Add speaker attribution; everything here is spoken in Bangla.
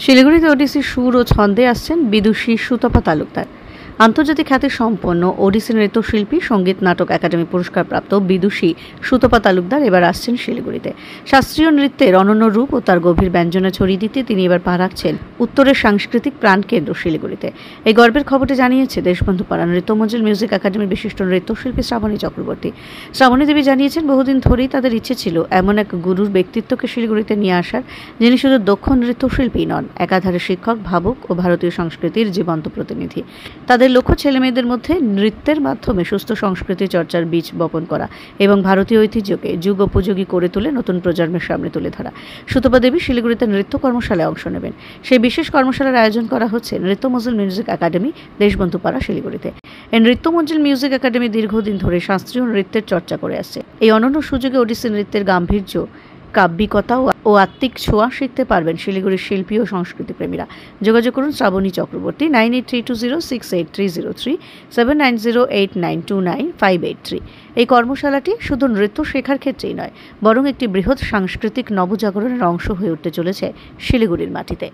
Speaker 1: শিলিগুড়িতে ওডিসি সুর ও ছন্দে আসছেন বিদুষী সুতপা তালুকদার। আন্তর্জাতিক খ্যাতি সম্পন্ন ওডিসি নৃত্যশিল্পী, সঙ্গীত নাটক একাডেমি পুরস্কারপ্রাপ্ত বিদুষী সুতপা তালুকদার এবার আসছেন শিলিগুড়িতে। শাস্ত্রীয় নৃত্যের অনন্য রূপ ও তার গভীর ব্যঞ্জনা ছড়িয়ে দিতে তিনি এবার পা রাখছেন উত্তরের সাংস্কৃতিক প্রাণকেন্দ্র শিলিগুড়িতে। এই গর্বের খবরটি জানিয়েছে দেশবন্ধু পাড়া নৃত্যমঞ্জুল মিউজিক একাডেমির বিশিষ্ট নৃত্যশিল্পী শ্রাবণী চক্রবর্তী। শ্রাবণী দেবী জানিয়েছেন, বহুদিন ধরেই তাদের ইচ্ছে ছিল এমন এক গুরুর ব্যক্তিত্বকে শিলিগুড়িতে নিয়ে আসার, যিনি শুধু দক্ষ নৃত্যশিল্পী নন, একাধারে শিক্ষক, ভাবুক ও ভারতীয় সংস্কৃতির জীবন্ত প্রতিনিধি। তাদের লক্ষ্য ছেলেমেয়েদের মধ্যে নৃত্যের মাধ্যমে সুস্থ সংস্কৃতি চর্চার বীজ বপন করা এবং ভারতীয় ঐতিহ্যকে যুগোপযোগী করে তুলে নতুন প্রজন্মের সামনে তুলে ধরা। সুতপা দেবী শিলিগুড়িতে নৃত্য কর্মশালায় অংশ নেবেন। সেই বিশেষ কর্মশালার আয়োজন করা হচ্ছে নৃত্যমঞ্জুল মিউজিক একাডেমি, দেশবন্ধু পাড়া, শিলিগুড়িতে। এই নৃত্যমঞ্জুল মিউজিক একাডেমি দীর্ঘদিন ধরে শাস্ত্রীয় নৃত্যের চর্চা করে আসছে। এই অনন্য সুযোগে ওডিসি নৃত্যের গাম্ভীর্য, কাব্যিকতা ও আত্মিক ছোঁয়া শিখতে পারবেন শিলিগুড়ির শিল্পী ও সংস্কৃতি প্রেমীরা। যোগাযোগ করুন শ্রাবণী চক্রবর্তী 9832068303, 7908929583। এই কর্মশালাটি শুধু নৃত্য শেখার ক্ষেত্রেই নয়, বরং একটি বৃহৎ সাংস্কৃতিক নবজাগরণের অংশ হয়ে উঠতে চলেছে শিলিগুড়ির মাটিতে।